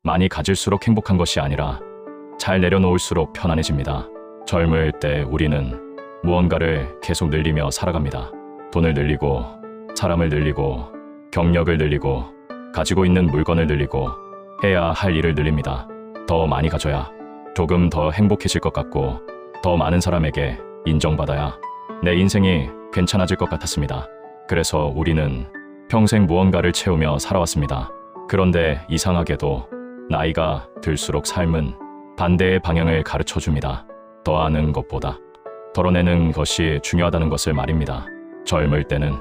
많이 가질수록 행복한 것이 아니라 잘 내려놓을수록 편안해집니다. 젊을 때 우리는 무언가를 계속 늘리며 살아갑니다. 돈을 늘리고, 사람을 늘리고, 경력을 늘리고, 가지고 있는 물건을 늘리고, 해야 할 일을 늘립니다. 더 많이 가져야 조금 더 행복해질 것 같고, 더 많은 사람에게 인정받아야 내 인생이 괜찮아질 것 같았습니다. 그래서 우리는 평생 무언가를 채우며 살아왔습니다. 그런데 이상하게도 나이가 들수록 삶은 반대의 방향을 가르쳐 줍니다. 더하는 것보다 덜어내는 것이 중요하다는 것을 말입니다. 젊을 때는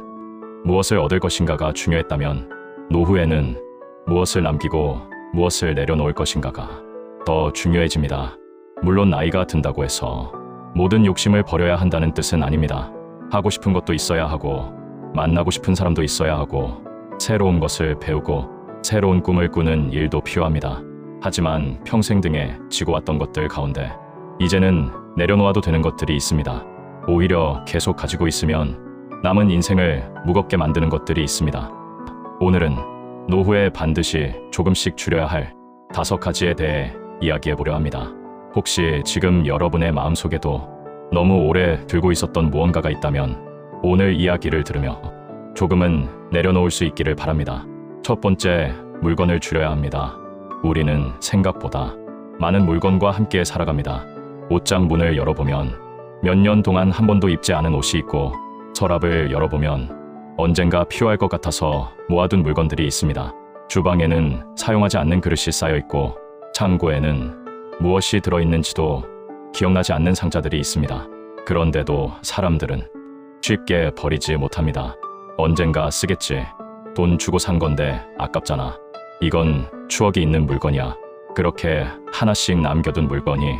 무엇을 얻을 것인가가 중요했다면 노후에는 무엇을 남기고 무엇을 내려놓을 것인가가 더 중요해집니다. 물론 나이가 든다고 해서 모든 욕심을 버려야 한다는 뜻은 아닙니다. 하고 싶은 것도 있어야 하고, 만나고 싶은 사람도 있어야 하고, 새로운 것을 배우고 새로운 꿈을 꾸는 일도 필요합니다. 하지만 평생 등에 지고 왔던 것들 가운데 이제는 내려놓아도 되는 것들이 있습니다. 오히려 계속 가지고 있으면 남은 인생을 무겁게 만드는 것들이 있습니다. 오늘은 노후에 반드시 조금씩 줄여야 할 5가지에 대해 이야기해보려 합니다. 혹시 지금 여러분의 마음속에도 너무 오래 들고 있었던 무언가가 있다면 오늘 이야기를 들으며 조금은 내려놓을 수 있기를 바랍니다. 첫 번째, 물건을 줄여야 합니다. 우리는 생각보다 많은 물건과 함께 살아갑니다. 옷장 문을 열어보면 몇 년 동안 한 번도 입지 않은 옷이 있고, 서랍을 열어보면 언젠가 필요할 것 같아서 모아둔 물건들이 있습니다. 주방에는 사용하지 않는 그릇이 쌓여 있고, 창고에는 무엇이 들어있는지도 기억나지 않는 상자들이 있습니다. 그런데도 사람들은 쉽게 버리지 못합니다. 언젠가 쓰겠지. 돈 주고 산 건데 아깝잖아. 이건 추억이 있는 물건이야. 그렇게 하나씩 남겨둔 물건이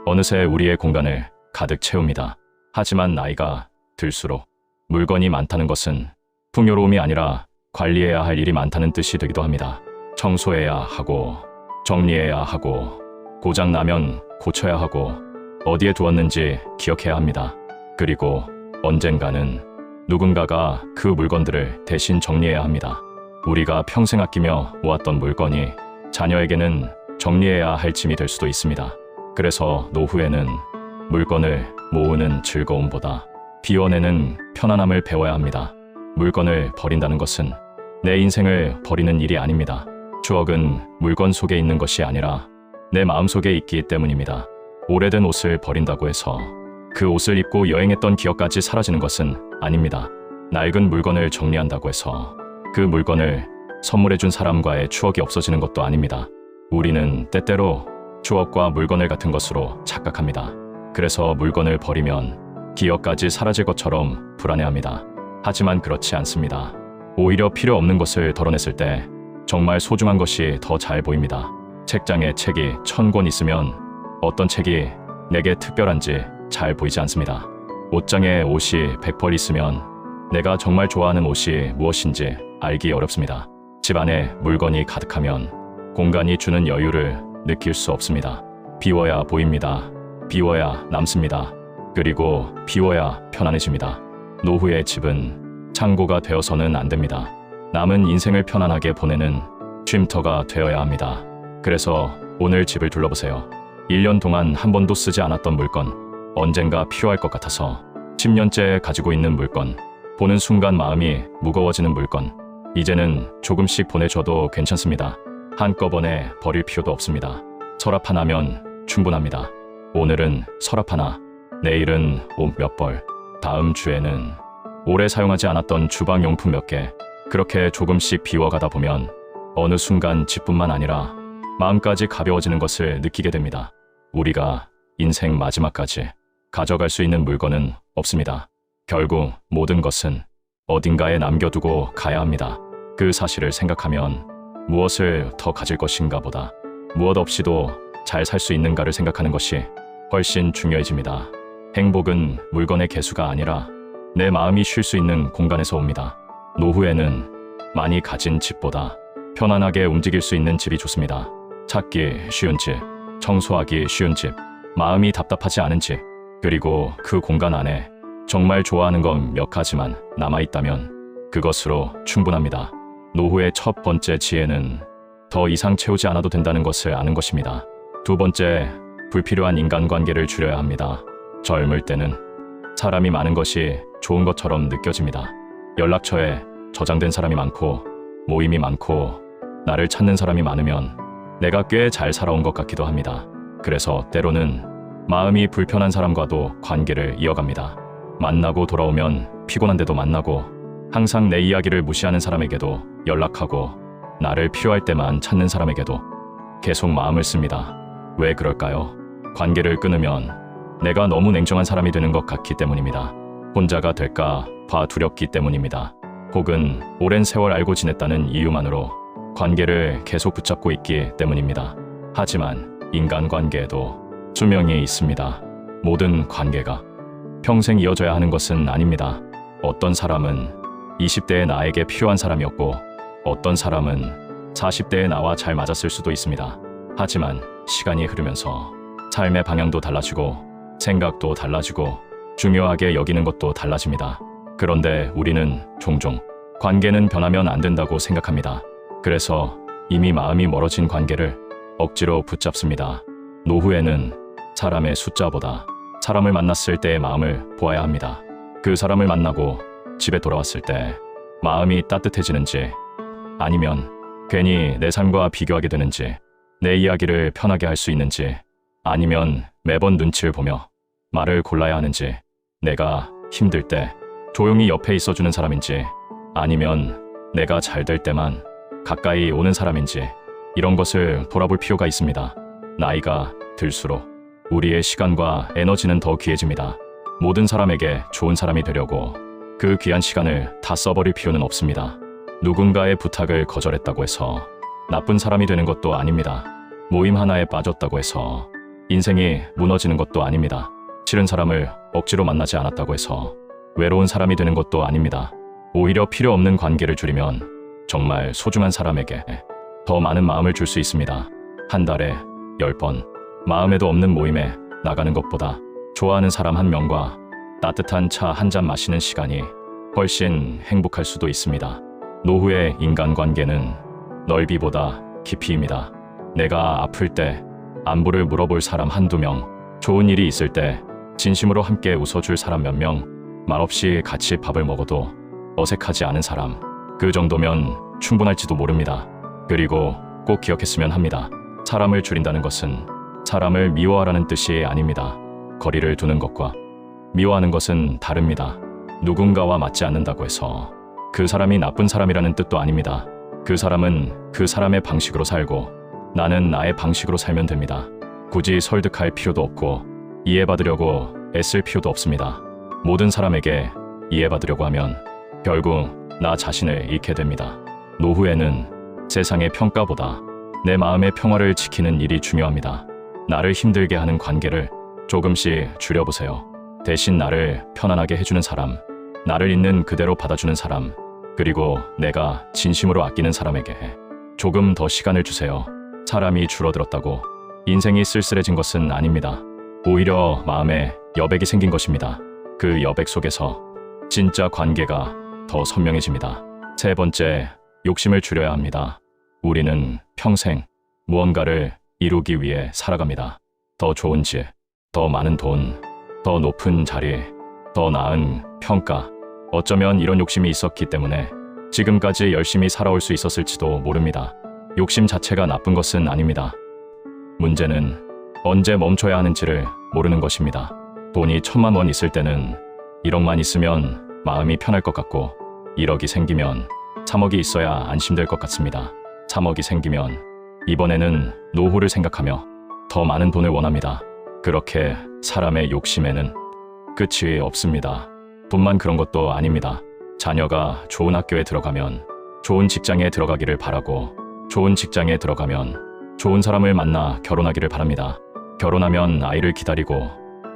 어느새 우리의 공간을 가득 채웁니다. 하지만 나이가 들수록 물건이 많다는 것은 풍요로움이 아니라 관리해야 할 일이 많다는 뜻이 되기도 합니다. 청소해야 하고, 정리해야 하고, 고장나면 고쳐야 하고, 어디에 두었는지 기억해야 합니다. 그리고 언젠가는 누군가가 그 물건들을 대신 정리해야 합니다. 우리가 평생 아끼며 모았던 물건이 자녀에게는 정리해야 할 짐이 될 수도 있습니다. 그래서 노후에는 물건을 모으는 즐거움보다 비워내는 편안함을 배워야 합니다. 물건을 버린다는 것은 내 인생을 버리는 일이 아닙니다. 추억은 물건 속에 있는 것이 아니라 내 마음속에 있기 때문입니다. 오래된 옷을 버린다고 해서 그 옷을 입고 여행했던 기억까지 사라지는 것은 아닙니다. 낡은 물건을 정리한다고 해서 그 물건을 선물해준 사람과의 추억이 없어지는 것도 아닙니다. 우리는 때때로 추억과 물건을 같은 것으로 착각합니다. 그래서 물건을 버리면 기억까지 사라질 것처럼 불안해합니다. 하지만 그렇지 않습니다. 오히려 필요 없는 것을 덜어냈을 때 정말 소중한 것이 더 잘 보입니다. 책장에 책이 1000권 있으면 어떤 책이 내게 특별한지 잘 보이지 않습니다. 옷장에 옷이 100벌 있으면 내가 정말 좋아하는 옷이 무엇인지 알기 어렵습니다. 집 안에 물건이 가득하면 공간이 주는 여유를 느낄 수 없습니다. 비워야 보입니다. 비워야 남습니다. 그리고 비워야 편안해집니다. 노후의 집은 창고가 되어서는 안 됩니다. 남은 인생을 편안하게 보내는 쉼터가 되어야 합니다. 그래서 오늘 집을 둘러보세요. 1년 동안 한 번도 쓰지 않았던 물건, 언젠가 필요할 것 같아서 10년째 가지고 있는 물건, 보는 순간 마음이 무거워지는 물건, 이제는 조금씩 보내줘도 괜찮습니다. 한꺼번에 버릴 필요도 없습니다. 서랍 하나면 충분합니다. 오늘은 서랍 하나, 내일은 옷 몇 벌, 다음 주에는 오래 사용하지 않았던 주방용품 몇 개, 그렇게 조금씩 비워가다 보면 어느 순간 집뿐만 아니라 마음까지 가벼워지는 것을 느끼게 됩니다. 우리가 인생 마지막까지 가져갈 수 있는 물건은 없습니다. 결국 모든 것은 어딘가에 남겨두고 가야 합니다. 그 사실을 생각하면 무엇을 더 가질 것인가 보다 무엇 없이도 잘 살 수 있는가를 생각하는 것이 훨씬 중요해집니다. 행복은 물건의 개수가 아니라 내 마음이 쉴 수 있는 공간에서 옵니다. 노후에는 많이 가진 집보다 편안하게 움직일 수 있는 집이 좋습니다. 찾기 쉬운 집, 청소하기 쉬운 집, 마음이 답답하지 않은 집, 그리고 그 공간 안에 정말 좋아하는 건 몇 가지만 남아있다면 그것으로 충분합니다. 노후의 첫 번째 지혜는 더 이상 채우지 않아도 된다는 것을 아는 것입니다. 두 번째, 불필요한 인간관계를 줄여야 합니다. 젊을 때는 사람이 많은 것이 좋은 것처럼 느껴집니다. 연락처에 저장된 사람이 많고 모임이 많고 나를 찾는 사람이 많으면 내가 꽤 잘 살아온 것 같기도 합니다. 그래서 때로는 마음이 불편한 사람과도 관계를 이어갑니다. 만나고 돌아오면 피곤한데도 만나고, 항상 내 이야기를 무시하는 사람에게도 연락하고, 나를 필요할 때만 찾는 사람에게도 계속 마음을 씁니다. 왜 그럴까요? 관계를 끊으면 내가 너무 냉정한 사람이 되는 것 같기 때문입니다. 혼자가 될까 봐 두렵기 때문입니다. 혹은 오랜 세월 알고 지냈다는 이유만으로 관계를 계속 붙잡고 있기 때문입니다. 하지만 인간관계에도 수명이 있습니다. 모든 관계가 평생 이어져야 하는 것은 아닙니다. 어떤 사람은 20대의 나에게 필요한 사람이었고 어떤 사람은 40대의 나와 잘 맞았을 수도 있습니다. 하지만 시간이 흐르면서 삶의 방향도 달라지고 생각도 달라지고 중요하게 여기는 것도 달라집니다. 그런데 우리는 종종 관계는 변하면 안 된다고 생각합니다. 그래서 이미 마음이 멀어진 관계를 억지로 붙잡습니다. 노후에는 사람의 숫자보다 사람을 만났을 때의 마음을 보아야 합니다. 그 사람을 만나고 집에 돌아왔을 때 마음이 따뜻해지는지, 아니면 괜히 내 삶과 비교하게 되는지, 내 이야기를 편하게 할 수 있는지, 아니면 매번 눈치를 보며 말을 골라야 하는지, 내가 힘들 때 조용히 옆에 있어주는 사람인지, 아니면 내가 잘 될 때만 가까이 오는 사람인지, 이런 것을 돌아볼 필요가 있습니다. 나이가 들수록 우리의 시간과 에너지는 더 귀해집니다. 모든 사람에게 좋은 사람이 되려고 그 귀한 시간을 다 써버릴 필요는 없습니다. 누군가의 부탁을 거절했다고 해서 나쁜 사람이 되는 것도 아닙니다. 모임 하나에 빠졌다고 해서 인생이 무너지는 것도 아닙니다. 싫은 사람을 억지로 만나지 않았다고 해서 외로운 사람이 되는 것도 아닙니다. 오히려 필요 없는 관계를 줄이면 정말 소중한 사람에게 더 많은 마음을 줄 수 있습니다. 한 달에 10번 마음에도 없는 모임에 나가는 것보다 좋아하는 사람 한 명과 따뜻한 차 한 잔 마시는 시간이 훨씬 행복할 수도 있습니다. 노후의 인간관계는 넓이보다 깊이입니다. 내가 아플 때 안부를 물어볼 사람 한두 명, 좋은 일이 있을 때 진심으로 함께 웃어줄 사람 몇 명, 말없이 같이 밥을 먹어도 어색하지 않은 사람, 그 정도면 충분할지도 모릅니다. 그리고 꼭 기억했으면 합니다. 사람을 줄인다는 것은 사람을 미워하라는 뜻이 아닙니다. 거리를 두는 것과 미워하는 것은 다릅니다. 누군가와 맞지 않는다고 해서 그 사람이 나쁜 사람이라는 뜻도 아닙니다. 그 사람은 그 사람의 방식으로 살고 나는 나의 방식으로 살면 됩니다. 굳이 설득할 필요도 없고 이해받으려고 애쓸 필요도 없습니다. 모든 사람에게 이해받으려고 하면 결국 나 자신을 잃게 됩니다. 노후에는 세상의 평가보다 내 마음의 평화를 지키는 일이 중요합니다. 나를 힘들게 하는 관계를 조금씩 줄여보세요. 대신 나를 편안하게 해주는 사람, 나를 있는 그대로 받아주는 사람, 그리고 내가 진심으로 아끼는 사람에게 조금 더 시간을 주세요. 사람이 줄어들었다고 인생이 쓸쓸해진 것은 아닙니다. 오히려 마음에 여백이 생긴 것입니다. 그 여백 속에서 진짜 관계가 더 선명해집니다. 세 번째, 욕심을 줄여야 합니다. 우리는 평생 무언가를 이루기 위해 살아갑니다. 더 좋은 집, 더 많은 돈, 더 높은 자리, 더 나은 평가. 어쩌면 이런 욕심이 있었기 때문에 지금까지 열심히 살아올 수 있었을지도 모릅니다. 욕심 자체가 나쁜 것은 아닙니다. 문제는 언제 멈춰야 하는지를 모르는 것입니다. 돈이 1,000만 원 있을 때는 1억만 있으면 마음이 편할 것 같고 1억이 생기면 3억이 있어야 안심될 것 같습니다. 3억이 생기면 이번에는 노후를 생각하며 더 많은 돈을 원합니다. 그렇게 사람의 욕심에는 끝이 없습니다. 돈만 그런 것도 아닙니다. 자녀가 좋은 학교에 들어가면 좋은 직장에 들어가기를 바라고, 좋은 직장에 들어가면 좋은 사람을 만나 결혼하기를 바랍니다. 결혼하면 아이를 기다리고,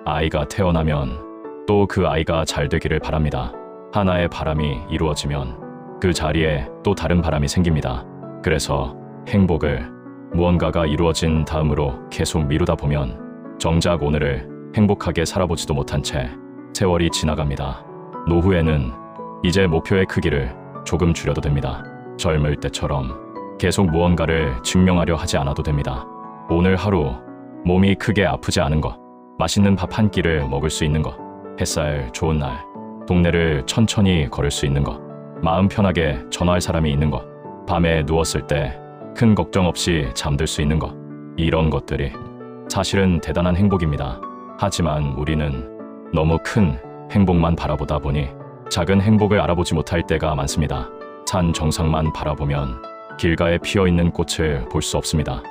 아이가 태어나면 또 그 아이가 잘 되기를 바랍니다. 하나의 바람이 이루어지면 그 자리에 또 다른 바람이 생깁니다. 그래서 행복을 무언가가 이루어진 다음으로 계속 미루다 보면 정작 오늘을 행복하게 살아보지도 못한 채 세월이 지나갑니다. 노후에는 이제 목표의 크기를 조금 줄여도 됩니다. 젊을 때처럼 계속 무언가를 증명하려 하지 않아도 됩니다. 오늘 하루 몸이 크게 아프지 않은 것, 맛있는 밥 한 끼를 먹을 수 있는 것, 햇살 좋은 날, 동네를 천천히 걸을 수 있는 것, 마음 편하게 전화할 사람이 있는 것, 밤에 누웠을 때 큰 걱정 없이 잠들 수 있는 것, 이런 것들이 사실은 대단한 행복입니다. 하지만 우리는 너무 큰 행복만 바라보다 보니 작은 행복을 알아보지 못할 때가 많습니다. 산 정상만 바라보면 길가에 피어있는 꽃을 볼 수 없습니다.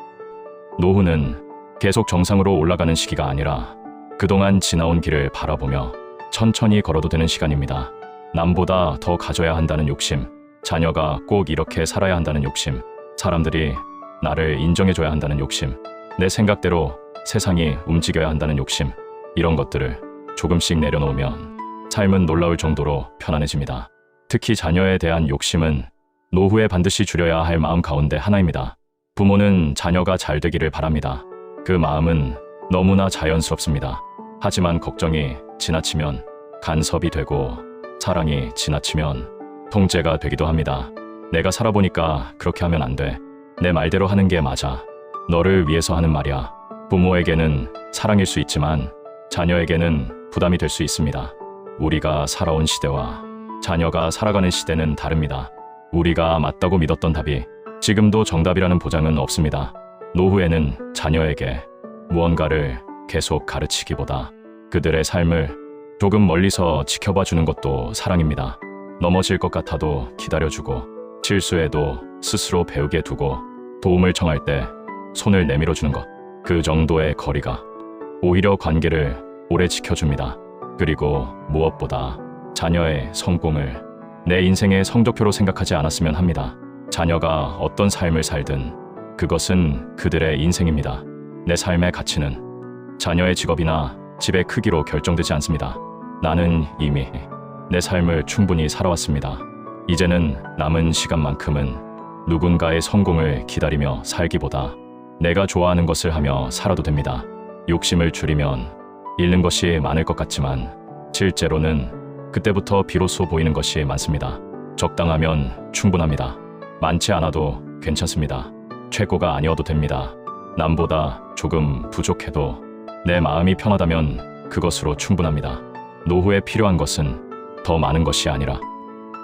노후는 계속 정상으로 올라가는 시기가 아니라 그동안 지나온 길을 바라보며 천천히 걸어도 되는 시간입니다. 남보다 더 가져야 한다는 욕심, 자녀가 꼭 이렇게 살아야 한다는 욕심, 사람들이 나를 인정해줘야 한다는 욕심, 내 생각대로 세상이 움직여야 한다는 욕심, 이런 것들을 조금씩 내려놓으면 삶은 놀라울 정도로 편안해집니다. 특히 자녀에 대한 욕심은 노후에 반드시 줄여야 할 마음 가운데 하나입니다. 부모는 자녀가 잘 되기를 바랍니다. 그 마음은 너무나 자연스럽습니다. 하지만 걱정이 지나치면 간섭이 되고 사랑이 지나치면 통제가 되기도 합니다. 내가 살아보니까 그렇게 하면 안 돼. 내 말대로 하는 게 맞아. 너를 위해서 하는 말이야. 부모에게는 사랑일 수 있지만 자녀에게는 부담이 될 수 있습니다. 우리가 살아온 시대와 자녀가 살아가는 시대는 다릅니다. 우리가 맞다고 믿었던 답이 지금도 정답이라는 보장은 없습니다. 노후에는 자녀에게 무언가를 계속 가르치기보다 그들의 삶을 조금 멀리서 지켜봐 주는 것도 사랑입니다. 넘어질 것 같아도 기다려주고 실수해도 스스로 배우게 두고 도움을 청할 때 손을 내밀어 주는 것, 그 정도의 거리가 오히려 관계를 오래 지켜줍니다. 그리고 무엇보다 자녀의 성공을 내 인생의 성적표로 생각하지 않았으면 합니다. 자녀가 어떤 삶을 살든 그것은 그들의 인생입니다. 내 삶의 가치는 자녀의 직업이나 집의 크기로 결정되지 않습니다. 나는 이미 내 삶을 충분히 살아왔습니다. 이제는 남은 시간만큼은 누군가의 성공을 기다리며 살기보다 내가 좋아하는 것을 하며 살아도 됩니다. 욕심을 줄이면 잃는 것이 많을 것 같지만 실제로는 그때부터 비로소 보이는 것이 많습니다. 적당하면 충분합니다. 많지 않아도 괜찮습니다. 최고가 아니어도 됩니다. 남보다 조금 부족해도 내 마음이 편하다면 그것으로 충분합니다. 노후에 필요한 것은 더 많은 것이 아니라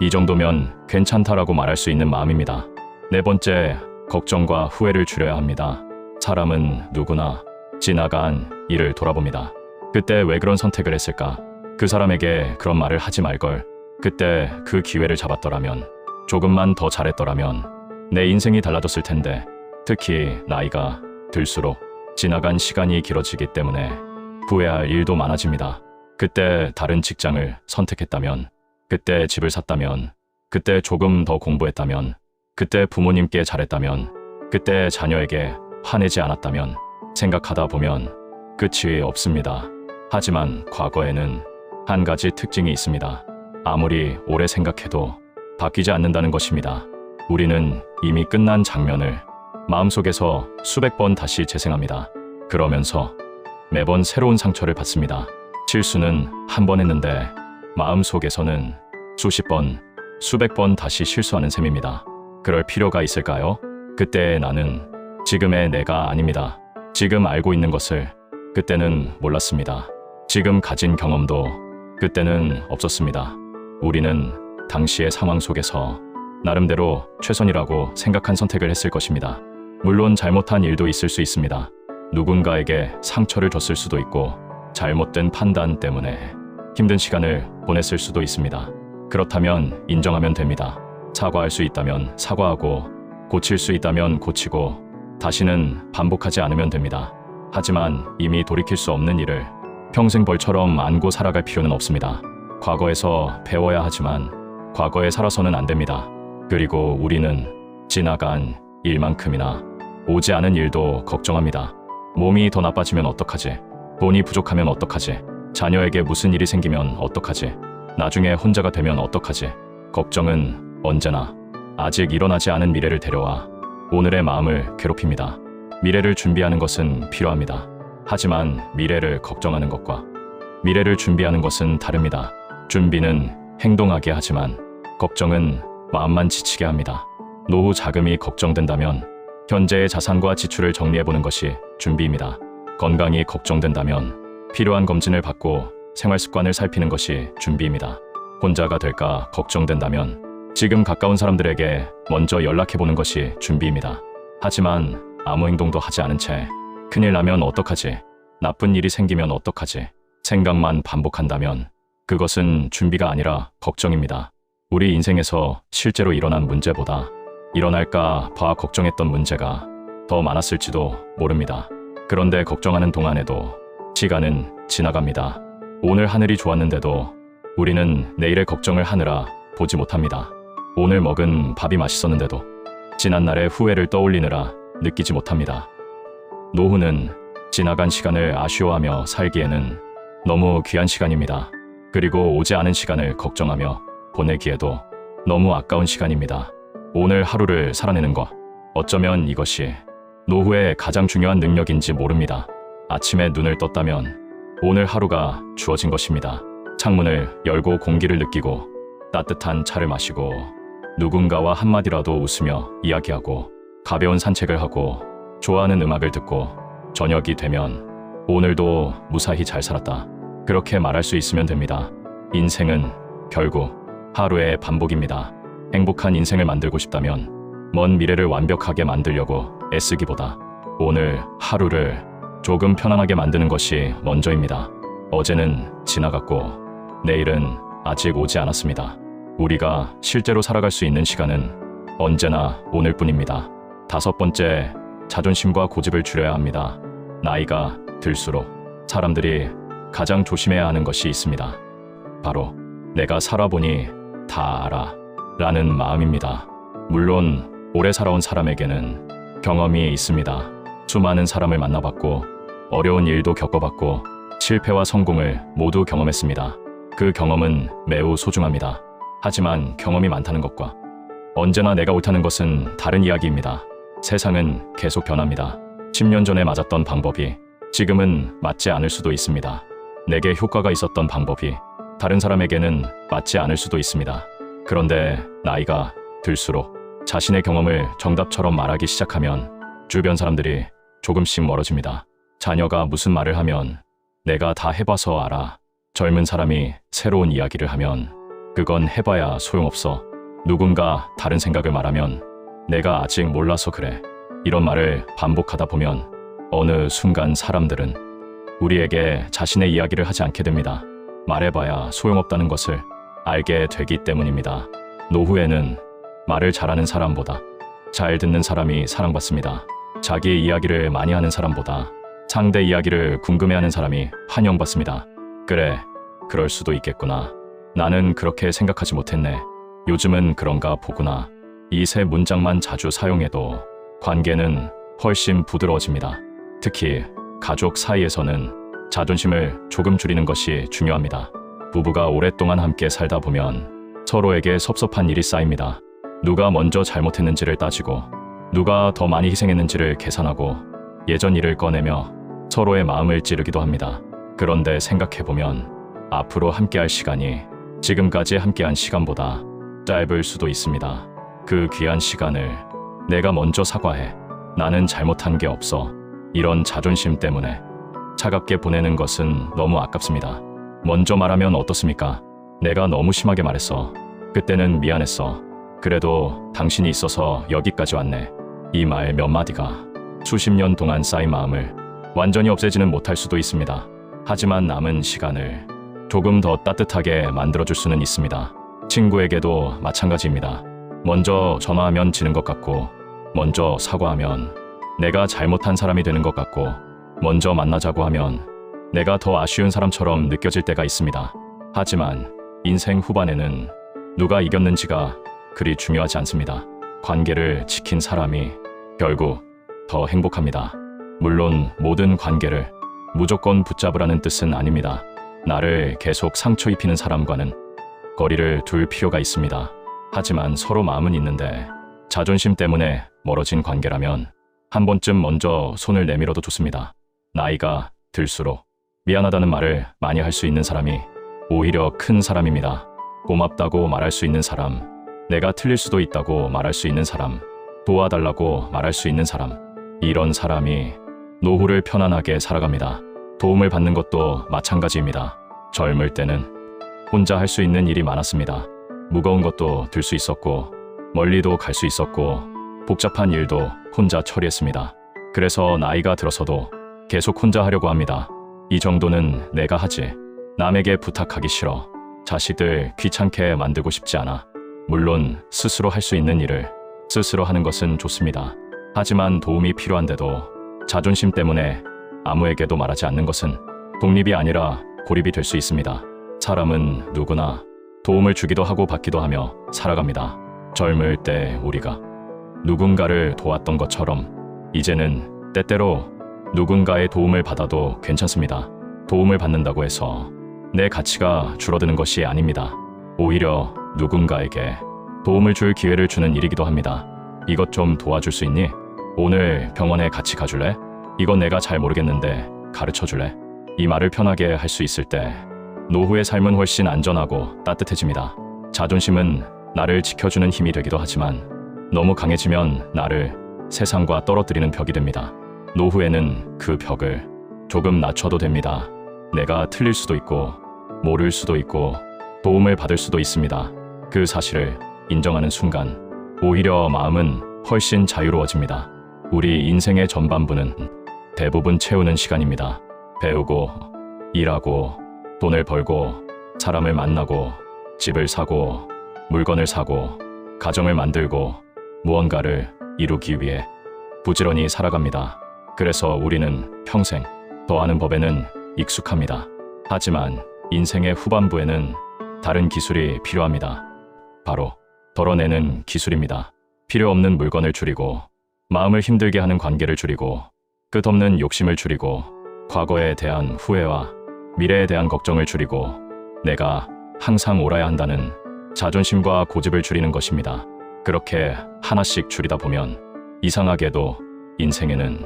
이 정도면 괜찮다라고 말할 수 있는 마음입니다. 네 번째, 걱정과 후회를 줄여야 합니다. 사람은 누구나 지나간 일을 돌아봅니다. 그때 왜 그런 선택을 했을까? 그 사람에게 그런 말을 하지 말걸. 그때 그 기회를 잡았더라면, 조금만 더 잘했더라면 내 인생이 달라졌을 텐데. 특히 나이가 들수록 지나간 시간이 길어지기 때문에 후회할 일도 많아집니다. 그때 다른 직장을 선택했다면, 그때 집을 샀다면, 그때 조금 더 공부했다면, 그때 부모님께 잘했다면, 그때 자녀에게 화내지 않았다면 생각하다 보면 끝이 없습니다. 하지만 과거에는 한 가지 특징이 있습니다. 아무리 오래 생각해도 바뀌지 않는다는 것입니다. 우리는 이미 끝난 장면을 마음속에서 수백 번 다시 재생합니다. 그러면서 매번 새로운 상처를 받습니다. 실수는 한 번 했는데 마음속에서는 수십 번, 수백 번 다시 실수하는 셈입니다. 그럴 필요가 있을까요? 그때의 나는 지금의 내가 아닙니다. 지금 알고 있는 것을 그때는 몰랐습니다. 지금 가진 경험도 그때는 없었습니다. 우리는 당시의 상황 속에서 나름대로 최선이라고 생각한 선택을 했을 것입니다. 물론 잘못한 일도 있을 수 있습니다. 누군가에게 상처를 줬을 수도 있고 잘못된 판단 때문에 힘든 시간을 보냈을 수도 있습니다. 그렇다면 인정하면 됩니다. 사과할 수 있다면 사과하고 고칠 수 있다면 고치고 다시는 반복하지 않으면 됩니다. 하지만 이미 돌이킬 수 없는 일을 평생 벌처럼 안고 살아갈 필요는 없습니다. 과거에서 배워야 하지만 과거에 살아서는 안 됩니다. 그리고 우리는 지나간 일만큼이나 오지 않은 일도 걱정합니다. 몸이 더 나빠지면 어떡하지? 돈이 부족하면 어떡하지? 자녀에게 무슨 일이 생기면 어떡하지? 나중에 혼자가 되면 어떡하지? 걱정은 언제나 아직 일어나지 않은 미래를 데려와 오늘의 마음을 괴롭힙니다. 미래를 준비하는 것은 필요합니다. 하지만 미래를 걱정하는 것과 미래를 준비하는 것은 다릅니다. 준비는 행동하게 하지만 걱정은 마음만 지치게 합니다. 노후 자금이 걱정된다면 현재의 자산과 지출을 정리해보는 것이 준비입니다. 건강이 걱정된다면 필요한 검진을 받고 생활 습관을 살피는 것이 준비입니다. 혼자가 될까 걱정된다면 지금 가까운 사람들에게 먼저 연락해보는 것이 준비입니다. 하지만 아무 행동도 하지 않은 채 큰일 나면 어떡하지? 나쁜 일이 생기면 어떡하지? 생각만 반복한다면 그것은 준비가 아니라 걱정입니다. 우리 인생에서 실제로 일어난 문제보다 일어날까 봐 걱정했던 문제가 더 많았을지도 모릅니다. 그런데 걱정하는 동안에도 시간은 지나갑니다. 오늘 하늘이 좋았는데도 우리는 내일의 걱정을 하느라 보지 못합니다. 오늘 먹은 밥이 맛있었는데도 지난날의 후회를 떠올리느라 느끼지 못합니다. 노후는 지나간 시간을 아쉬워하며 살기에는 너무 귀한 시간입니다. 그리고 오지 않은 시간을 걱정하며 보내기에도 너무 아까운 시간입니다. 오늘 하루를 살아내는 것, 어쩌면 이것이 노후의 가장 중요한 능력인지 모릅니다. 아침에 눈을 떴다면 오늘 하루가 주어진 것입니다. 창문을 열고 공기를 느끼고 따뜻한 차를 마시고 누군가와 한마디라도 웃으며 이야기하고 가벼운 산책을 하고 좋아하는 음악을 듣고 저녁이 되면 오늘도 무사히 잘 살았다. 그렇게 말할 수 있으면 됩니다. 인생은 결국 하루의 반복입니다. 행복한 인생을 만들고 싶다면 먼 미래를 완벽하게 만들려고 애쓰기보다 오늘 하루를 조금 편안하게 만드는 것이 먼저입니다. 어제는 지나갔고 내일은 아직 오지 않았습니다. 우리가 실제로 살아갈 수 있는 시간은 언제나 오늘뿐입니다. 5번째, 자존심과 고집을 줄여야 합니다. 나이가 들수록 사람들이 가장 조심해야 하는 것이 있습니다. 바로 내가 살아보니 다 알아 라는 마음입니다. 물론 오래 살아온 사람에게는 경험이 있습니다. 수많은 사람을 만나봤고 어려운 일도 겪어봤고 실패와 성공을 모두 경험했습니다. 그 경험은 매우 소중합니다. 하지만 경험이 많다는 것과 언제나 내가 옳다는 것은 다른 이야기입니다. 세상은 계속 변합니다. 10년 전에 맞았던 방법이 지금은 맞지 않을 수도 있습니다. 내게 효과가 있었던 방법이 다른 사람에게는 맞지 않을 수도 있습니다. 그런데 나이가 들수록 자신의 경험을 정답처럼 말하기 시작하면 주변 사람들이 조금씩 멀어집니다. 자녀가 무슨 말을 하면 내가 다 해봐서 알아. 젊은 사람이 새로운 이야기를 하면 그건 해봐야 소용없어. 누군가 다른 생각을 말하면 내가 아직 몰라서 그래. 이런 말을 반복하다 보면 어느 순간 사람들은 우리에게 자신의 이야기를 하지 않게 됩니다. 말해봐야 소용없다는 것을 알게 되기 때문입니다. 노후에는 말을 잘하는 사람보다 잘 듣는 사람이 사랑받습니다. 자기의 이야기를 많이 하는 사람보다 상대 이야기를 궁금해하는 사람이 환영받습니다. 그래, 그럴 수도 있겠구나. 나는 그렇게 생각하지 못했네. 요즘은 그런가 보구나. 이 세 문장만 자주 사용해도 관계는 훨씬 부드러워집니다. 특히 가족 사이에서는 자존심을 조금 줄이는 것이 중요합니다. 부부가 오랫동안 함께 살다 보면 서로에게 섭섭한 일이 쌓입니다. 누가 먼저 잘못했는지를 따지고 누가 더 많이 희생했는지를 계산하고 예전 일을 꺼내며 서로의 마음을 찌르기도 합니다. 그런데 생각해보면 앞으로 함께할 시간이 지금까지 함께한 시간보다 짧을 수도 있습니다. 그 귀한 시간을 내가 먼저 사과해. 나는 잘못한 게 없어. 이런 자존심 때문에 차갑게 보내는 것은 너무 아깝습니다. 먼저 말하면 어떻습니까? 내가 너무 심하게 말했어. 그때는 미안했어. 그래도 당신이 있어서 여기까지 왔네. 이 말 몇 마디가 수십 년 동안 쌓인 마음을 완전히 없애지는 못할 수도 있습니다. 하지만 남은 시간을 조금 더 따뜻하게 만들어줄 수는 있습니다. 친구에게도 마찬가지입니다. 먼저 전화하면 지는 것 같고 먼저 사과하면 내가 잘못한 사람이 되는 것 같고 먼저 만나자고 하면 내가 더 아쉬운 사람처럼 느껴질 때가 있습니다. 하지만 인생 후반에는 누가 이겼는지가 그리 중요하지 않습니다. 관계를 지킨 사람이 결국 더 행복합니다. 물론 모든 관계를 무조건 붙잡으라는 뜻은 아닙니다. 나를 계속 상처 입히는 사람과는 거리를 둘 필요가 있습니다. 하지만 서로 마음은 있는데 자존심 때문에 멀어진 관계라면 한 번쯤 먼저 손을 내밀어도 좋습니다. 나이가 들수록 미안하다는 말을 많이 할 수 있는 사람이 오히려 큰 사람입니다. 고맙다고 말할 수 있는 사람, 내가 틀릴 수도 있다고 말할 수 있는 사람, 도와달라고 말할 수 있는 사람, 이런 사람이 노후를 편안하게 살아갑니다. 도움을 받는 것도 마찬가지입니다. 젊을 때는 혼자 할 수 있는 일이 많았습니다. 무거운 것도 들 수 있었고 멀리도 갈 수 있었고 복잡한 일도 혼자 처리했습니다. 그래서 나이가 들어서도 계속 혼자 하려고 합니다. 이 정도는 내가 하지. 남에게 부탁하기 싫어. 자식들 귀찮게 만들고 싶지 않아. 물론 스스로 할 수 있는 일을 스스로 하는 것은 좋습니다. 하지만 도움이 필요한데도 자존심 때문에 아무에게도 말하지 않는 것은 독립이 아니라 고립이 될 수 있습니다. 사람은 누구나 도움을 주기도 하고 받기도 하며 살아갑니다. 젊을 때 우리가 누군가를 도왔던 것처럼 이제는 때때로 누군가의 도움을 받아도 괜찮습니다. 도움을 받는다고 해서 내 가치가 줄어드는 것이 아닙니다. 오히려 누군가에게 도움을 줄 기회를 주는 일이기도 합니다. 이것 좀 도와줄 수 있니? 오늘 병원에 같이 가줄래? 이건 내가 잘 모르겠는데 가르쳐 줄래? 이 말을 편하게 할 수 있을 때 노후의 삶은 훨씬 안전하고 따뜻해집니다. 자존심은 나를 지켜주는 힘이 되기도 하지만 너무 강해지면 나를 세상과 떨어뜨리는 벽이 됩니다. 노후에는 그 벽을 조금 낮춰도 됩니다. 내가 틀릴 수도 있고 모를 수도 있고 도움을 받을 수도 있습니다. 그 사실을 인정하는 순간 오히려 마음은 훨씬 자유로워집니다. 우리 인생의 전반부는 대부분 채우는 시간입니다. 배우고, 일하고, 돈을 벌고, 사람을 만나고, 집을 사고, 물건을 사고, 가정을 만들고, 무언가를 이루기 위해 부지런히 살아갑니다. 그래서 우리는 평생 더하는 법에는 익숙합니다. 하지만 인생의 후반부에는 다른 기술이 필요합니다. 바로 덜어내는 기술입니다. 필요 없는 물건을 줄이고, 마음을 힘들게 하는 관계를 줄이고, 끝없는 욕심을 줄이고, 과거에 대한 후회와 미래에 대한 걱정을 줄이고, 내가 항상 옳아야 한다는 자존심과 고집을 줄이는 것입니다. 그렇게 하나씩 줄이다 보면 이상하게도 인생에는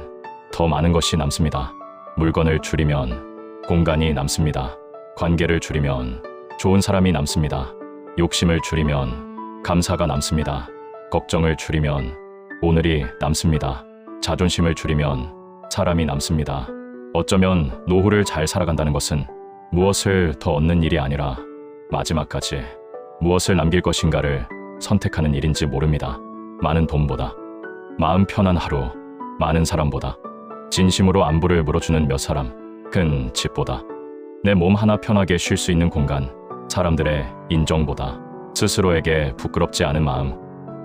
더 많은 것이 남습니다. 물건을 줄이면 공간이 남습니다. 관계를 줄이면 좋은 사람이 남습니다. 욕심을 줄이면 감사가 남습니다. 걱정을 줄이면 오늘이 남습니다. 자존심을 줄이면 사람이 남습니다. 어쩌면 노후를 잘 살아간다는 것은 무엇을 더 얻는 일이 아니라 마지막까지 무엇을 남길 것인가를 선택하는 일인지 모릅니다. 많은 돈보다, 마음 편한 하루, 많은 사람보다, 진심으로 안부를 물어주는 몇 사람, 큰 집보다, 내 몸 하나 편하게 쉴 수 있는 공간, 사람들의 인정보다, 스스로에게 부끄럽지 않은 마음,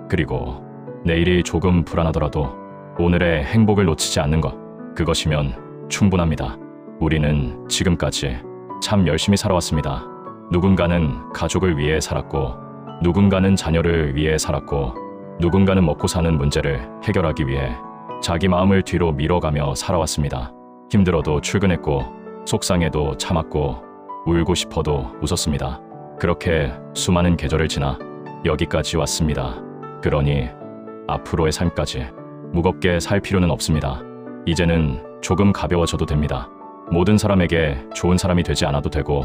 그리고 내일이 조금 불안하더라도 오늘의 행복을 놓치지 않는 것, 그것이면 충분합니다. 우리는 지금까지 참 열심히 살아왔습니다. 누군가는 가족을 위해 살았고, 누군가는 자녀를 위해 살았고, 누군가는 먹고 사는 문제를 해결하기 위해 자기 마음을 뒤로 밀어가며 살아왔습니다. 힘들어도 출근했고, 속상해도 참았고, 울고 싶어도 웃었습니다. 그렇게 수많은 계절을 지나 여기까지 왔습니다. 그러니 앞으로의 삶까지 무겁게 살 필요는 없습니다. 이제는 조금 가벼워져도 됩니다. 모든 사람에게 좋은 사람이 되지 않아도 되고,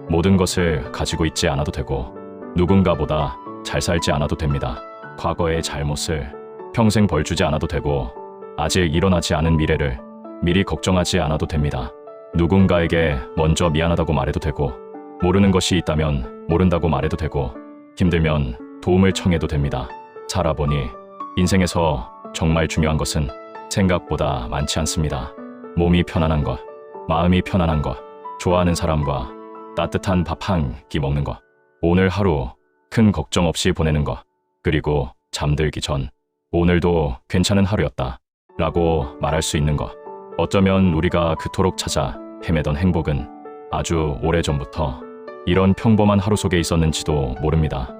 모든 것을 가지고 있지 않아도 되고, 누군가보다 잘 살지 않아도 됩니다. 과거의 잘못을 평생 벌주지 않아도 되고, 아직 일어나지 않은 미래를 미리 걱정하지 않아도 됩니다. 누군가에게 먼저 미안하다고 말해도 되고, 모르는 것이 있다면 모른다고 말해도 되고, 힘들면 도움을 청해도 됩니다. 살아보니 인생에서 정말 중요한 것은 생각보다 많지 않습니다. 몸이 편안한 것, 마음이 편안한 것, 좋아하는 사람과 따뜻한 밥 한 끼 먹는 것, 오늘 하루 큰 걱정 없이 보내는 것, 그리고 잠들기 전 오늘도 괜찮은 하루였다 라고 말할 수 있는 것. 어쩌면 우리가 그토록 찾아 헤매던 행복은 아주 오래전부터 이런 평범한 하루 속에 있었는지도 모릅니다.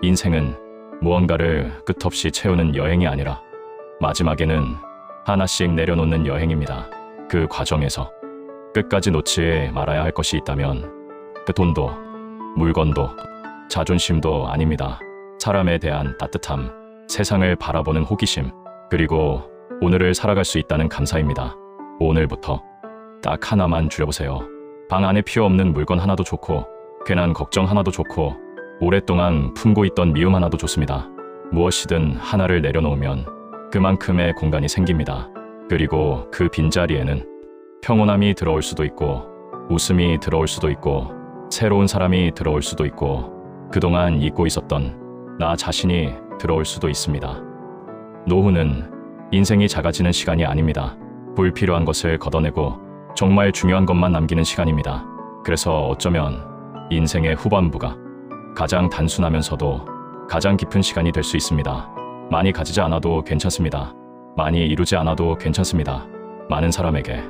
인생은 무언가를 끝없이 채우는 여행이 아니라 마지막에는 하나씩 내려놓는 여행입니다. 그 과정에서 끝까지 놓지 말아야 할 것이 있다면 그 돈도, 물건도, 자존심도 아닙니다. 사람에 대한 따뜻함, 세상을 바라보는 호기심, 그리고 오늘을 살아갈 수 있다는 감사입니다. 오늘부터 딱 하나만 줄여보세요. 방 안에 필요 없는 물건 하나도 좋고, 괜한 걱정 하나도 좋고, 오랫동안 품고 있던 미움 하나도 좋습니다. 무엇이든 하나를 내려놓으면 그만큼의 공간이 생깁니다. 그리고 그 빈자리에는 평온함이 들어올 수도 있고 웃음이 들어올 수도 있고 새로운 사람이 들어올 수도 있고 그동안 잊고 있었던 나 자신이 들어올 수도 있습니다. 노후는 인생이 작아지는 시간이 아닙니다. 불필요한 것을 걷어내고 정말 중요한 것만 남기는 시간입니다. 그래서 어쩌면 인생의 후반부가 가장 단순하면서도 가장 깊은 시간이 될 수 있습니다. 많이 가지지 않아도 괜찮습니다. 많이 이루지 않아도 괜찮습니다. 많은 사람에게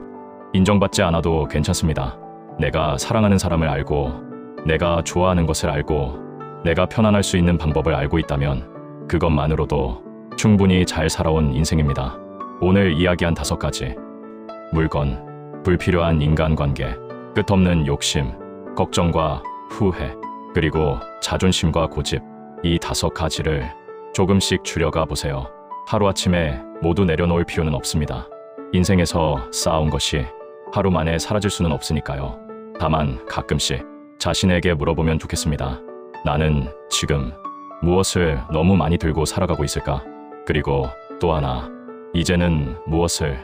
인정받지 않아도 괜찮습니다. 내가 사랑하는 사람을 알고 내가 좋아하는 것을 알고 내가 편안할 수 있는 방법을 알고 있다면 그것만으로도 충분히 잘 살아온 인생입니다. 오늘 이야기한 5가지 물건, 불필요한 인간관계, 끝없는 욕심, 걱정과 후회, 그리고 자존심과 고집, 이 5가지를 조금씩 줄여가 보세요. 하루아침에 모두 내려놓을 필요는 없습니다. 인생에서 쌓아온 것이 하루 만에 사라질 수는 없으니까요. 다만 가끔씩 자신에게 물어보면 좋겠습니다. 나는 지금 무엇을 너무 많이 들고 살아가고 있을까? 그리고 또 하나, 이제는 무엇을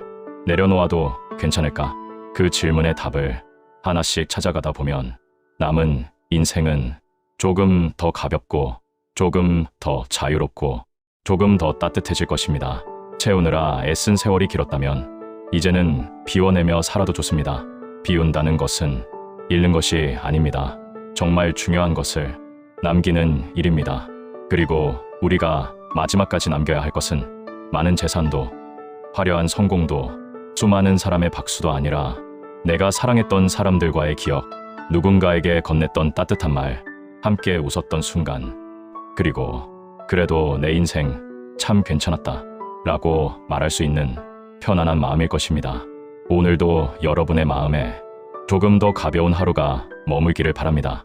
내려놓아도 괜찮을까? 그 질문의 답을 하나씩 찾아가다 보면 남은 인생은 조금 더 가볍고 조금 더 자유롭고 조금 더 따뜻해질 것입니다. 채우느라 애쓴 세월이 길었다면 이제는 비워내며 살아도 좋습니다. 비운다는 것은 잃는 것이 아닙니다. 정말 중요한 것을 남기는 일입니다. 그리고 우리가 마지막까지 남겨야 할 것은 많은 재산도 화려한 성공도 수많은 사람의 박수도 아니라 내가 사랑했던 사람들과의 기억, 누군가에게 건넸던 따뜻한 말, 함께 웃었던 순간, 그리고 그래도 내 인생 참 괜찮았다 라고 말할 수 있는 편안한 마음일 것입니다. 오늘도 여러분의 마음에 조금 더 가벼운 하루가 머물기를 바랍니다.